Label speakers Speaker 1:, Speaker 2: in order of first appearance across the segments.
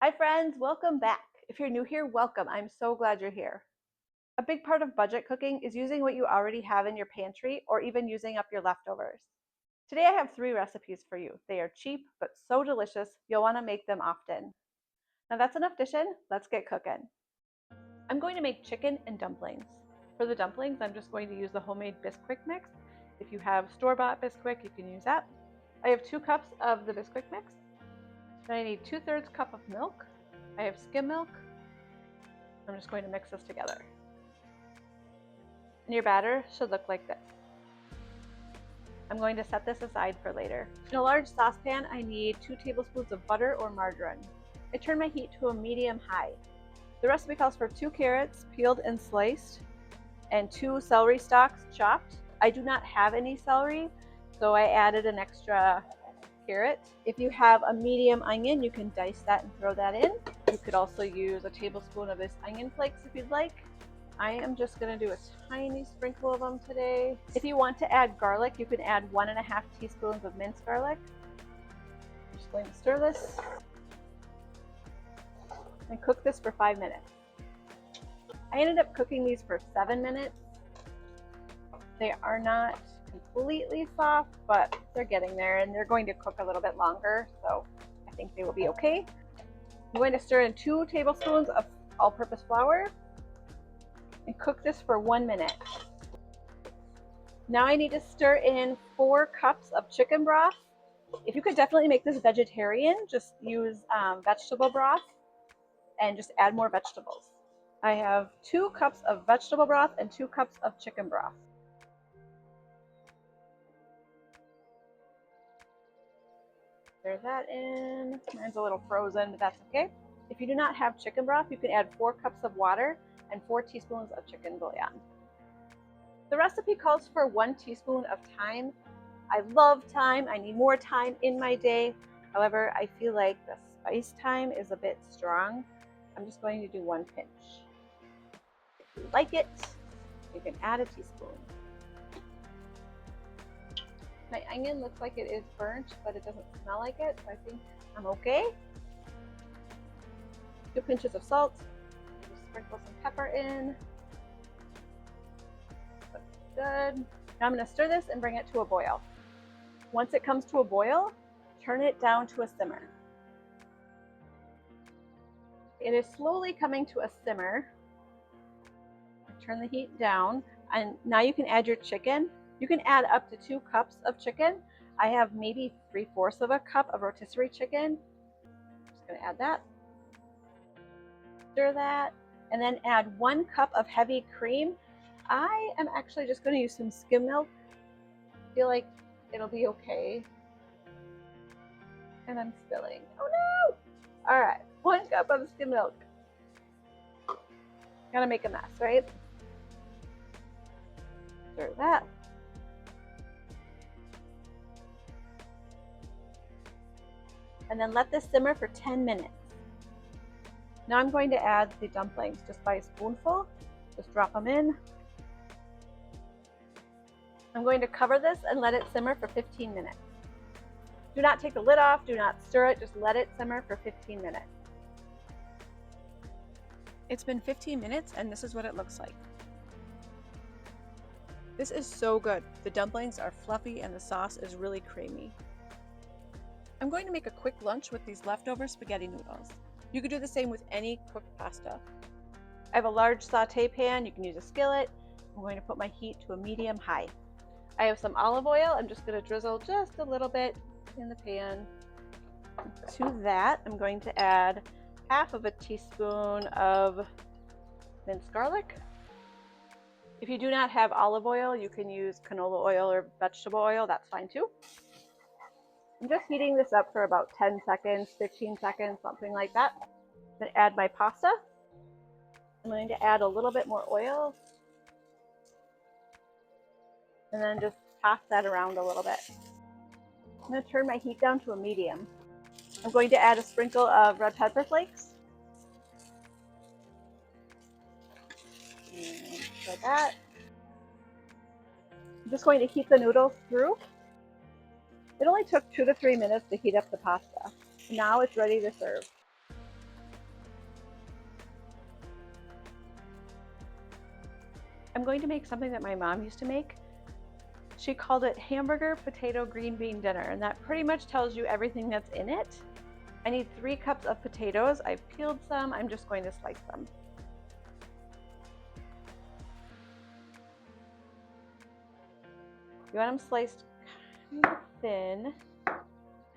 Speaker 1: Hi friends, welcome back. If you're new here, welcome. I'm so glad you're here. A big part of budget cooking is using what you already have in your pantry or even using up your leftovers. Today I have 3 recipes for you. They are cheap but so delicious, you'll want to make them often. Now that's enough dishing, let's get cooking. I'm going to make chicken and dumplings. For the dumplings, I'm just going to use the homemade Bisquick mix. If you have store-bought Bisquick, you can use that. I have 2 cups of the Bisquick mix. Then I need 2/3 cup of milk. I have skim milk. I'm just going to mix this together. And your batter should look like this. I'm going to set this aside for later. In a large saucepan, I need 2 tablespoons of butter or margarine. I turn my heat to a medium-high. The recipe calls for 2 carrots, peeled and sliced, and 2 celery stalks chopped. I do not have any celery, so I added an extra carrot. If you have a medium onion, you can dice that and throw that in. You could also use a tablespoon of this onion flakes if you'd like. I am just going to do a tiny sprinkle of them today. If you want to add garlic, you can add 1.5 teaspoons of minced garlic. I'm just going to stir this and cook this for 5 minutes. I ended up cooking these for 7 minutes. They are not completely soft, but they're getting there, and they're going to cook a little bit longer, so I think they will be okay. I'm going to stir in 2 tablespoons of all-purpose flour and cook this for 1 minute. Now I need to stir in 4 cups of chicken broth. If you could definitely make this vegetarian, just use vegetable broth and just add more vegetables. I have 2 cups of vegetable broth and 2 cups of chicken broth. Stir that in. Mine's a little frozen, but that's okay. If you do not have chicken broth, you can add 4 cups of water and 4 teaspoons of chicken bouillon. The recipe calls for 1 teaspoon of thyme. I love thyme. I need more thyme in my day. However, I feel like the spice thyme is a bit strong. I'm just going to do 1 pinch. If you like it, you can add a teaspoon. My onion looks like it is burnt, but it doesn't smell like it, so I think I'm okay. 2 pinches of salt. Just sprinkle some pepper in. That's good. Now I'm going to stir this and bring it to a boil. Once it comes to a boil, turn it down to a simmer. It is slowly coming to a simmer. Turn the heat down, and now you can add your chicken. You can add up to 2 cups of chicken. I have maybe 3/4 of a cup of rotisserie chicken. I'm just going to add that. Stir that, and then add 1 cup of heavy cream. I am actually just going to use some skim milk. I feel like it'll be okay. And I'm spilling. Oh no! All right, 1 cup of skim milk. Gotta make a mess, right? Stir that. And then let this simmer for 10 minutes. Now I'm going to add the dumplings just by a spoonful. Just drop them in. I'm going to cover this and let it simmer for 15 minutes. Do not take the lid off, do not stir it, just let it simmer for 15 minutes. It's been 15 minutes and this is what it looks like. This is so good. The dumplings are fluffy and the sauce is really creamy. I'm going to make a quick lunch with these leftover spaghetti noodles. You could do the same with any cooked pasta. I have a large sauté pan. You can use a skillet. I'm going to put my heat to a medium-high. I have some olive oil. I'm just going to drizzle just a little bit in the pan. To that, I'm going to add 1/2 teaspoon of minced garlic. If you do not have olive oil, you can use canola oil or vegetable oil. That's fine too. I'm just heating this up for about 10 seconds, 15 seconds, something like that. Then add my pasta. I'm going to add a little bit more oil. And then just toss that around a little bit. I'm going to turn my heat down to a medium. I'm going to add a sprinkle of red pepper flakes. And like that. I'm just going to heat the noodles through. It only took 2 to 3 minutes to heat up the pasta. Now it's ready to serve. I'm going to make something that my mom used to make. She called it hamburger potato green bean dinner, and that pretty much tells you everything that's in it. I need 3 cups of potatoes. I've peeled some. I'm just going to slice them. You want them sliced kind of thin,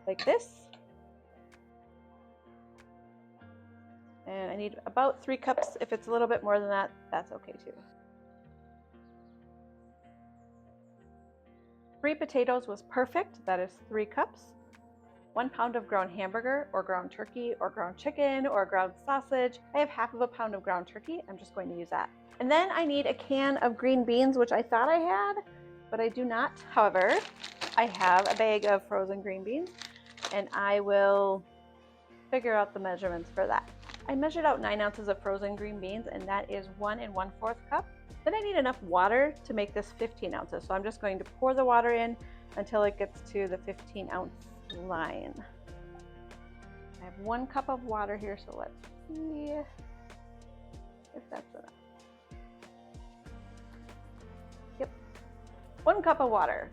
Speaker 1: like this. And I need about 3 cups. If it's a little bit more than that, that's okay too. 3 potatoes was perfect. That is 3 cups. 1 pound of ground hamburger or ground turkey or ground chicken or ground sausage. I have half of a pound of ground turkey. I'm just going to use that. And then I need a can of green beans, which I thought I had, but I do not. However, I have a bag of frozen green beans, and I will figure out the measurements for that. I measured out 9 ounces of frozen green beans, and that is 1 1/4 cup. Then I need enough water to make this 15 ounces. So I'm just going to pour the water in until it gets to the 15-ounce line. I have 1 cup of water here, so let's see if that's enough. Yep, 1 cup of water.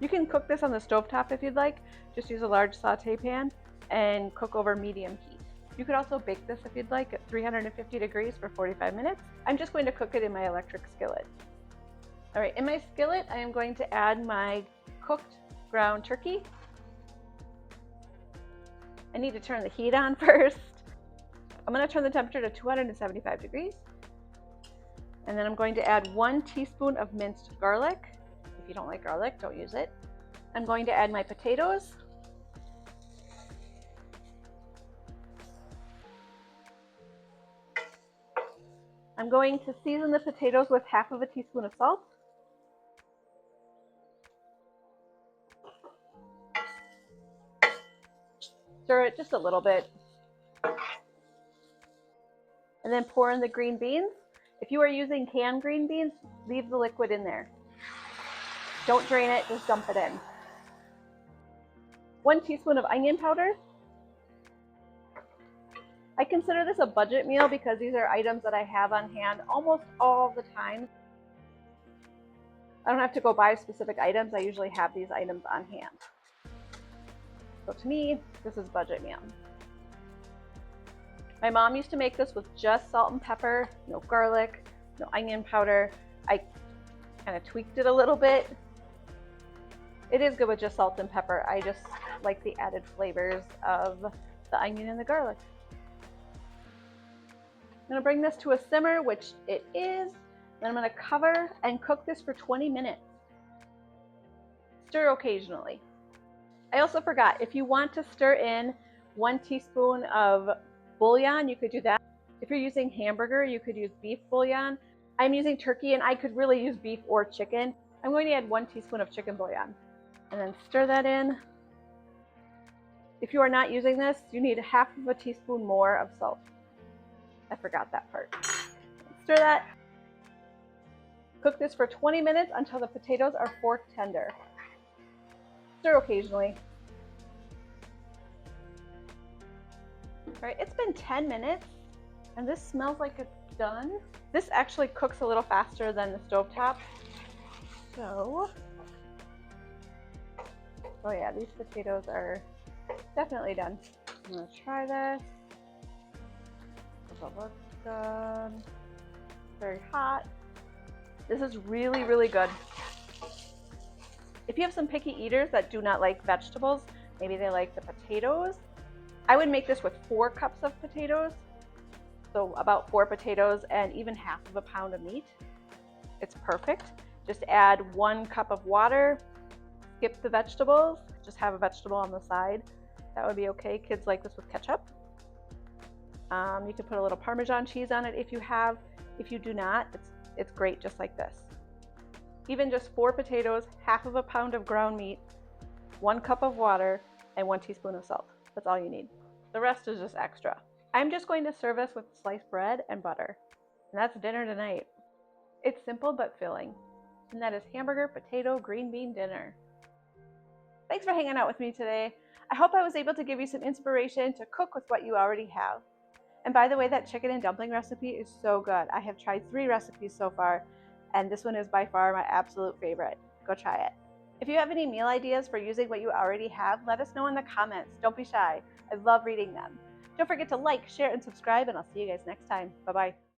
Speaker 1: You can cook this on the stovetop if you'd like. Just use a large saute pan and cook over medium heat. You could also bake this if you'd like at 350 degrees for 45 minutes. I'm just going to cook it in my electric skillet. All right, in my skillet, I am going to add my cooked ground turkey. I need to turn the heat on first. I'm going to turn the temperature to 275 degrees. And then I'm going to add 1 teaspoon of minced garlic. If you don't like garlic, don't use it. I'm going to add my potatoes. I'm going to season the potatoes with half of a teaspoon of salt. Stir it just a little bit. And then pour in the green beans. If you are using canned green beans, leave the liquid in there. Don't drain it, just dump it in. 1 teaspoon of onion powder. I consider this a budget meal because these are items that I have on hand almost all the time. I don't have to go buy specific items. I usually have these items on hand. So to me, this is budget meal. My mom used to make this with just salt and pepper, no garlic, no onion powder. I kind of tweaked it a little bit. It is good with just salt and pepper. I just like the added flavors of the onion and the garlic. I'm going to bring this to a simmer, which it is. Then I'm going to cover and cook this for 20 minutes. Stir occasionally. I also forgot, if you want to stir in 1 teaspoon of bouillon, you could do that. If you're using hamburger, you could use beef bouillon. I'm using turkey, and I could really use beef or chicken. I'm going to add 1 teaspoon of chicken bouillon and then stir that in. If you are not using this, you need half of a teaspoon more of salt. I forgot that part. Stir that. Cook this for 20 minutes until the potatoes are fork tender. Stir occasionally. All right, it's been 10 minutes and this smells like it's done. This actually cooks a little faster than the stovetop. So, oh yeah, these potatoes are definitely done. I'm gonna try this. That looks good. Very hot. This is really, really good. If you have some picky eaters that do not like vegetables, maybe they like the potatoes, I would make this with 4 cups of potatoes. So about 4 potatoes and even half of a pound of meat. It's perfect. Just add 1 cup of water, skip the vegetables, just have a vegetable on the side. That would be okay. Kids like this with ketchup. You can put a little Parmesan cheese on it if you have. If you do not, it's great just like this. Even just 4 potatoes, half of a pound of ground meat, 1 cup of water, and 1 teaspoon of salt. That's all you need. The rest is just extra. I'm just going to serve this with sliced bread and butter. And that's dinner tonight. It's simple but filling. And that is hamburger, potato, green bean dinner. Thanks for hanging out with me today. I hope I was able to give you some inspiration to cook with what you already have. And by the way, that chicken and dumpling recipe is so good. I have tried 3 recipes so far, and this one is by far my absolute favorite. Go try it. If you have any meal ideas for using what you already have, let us know in the comments. Don't be shy. I love reading them. Don't forget to like, share, and subscribe, and I'll see you guys next time. Bye-bye.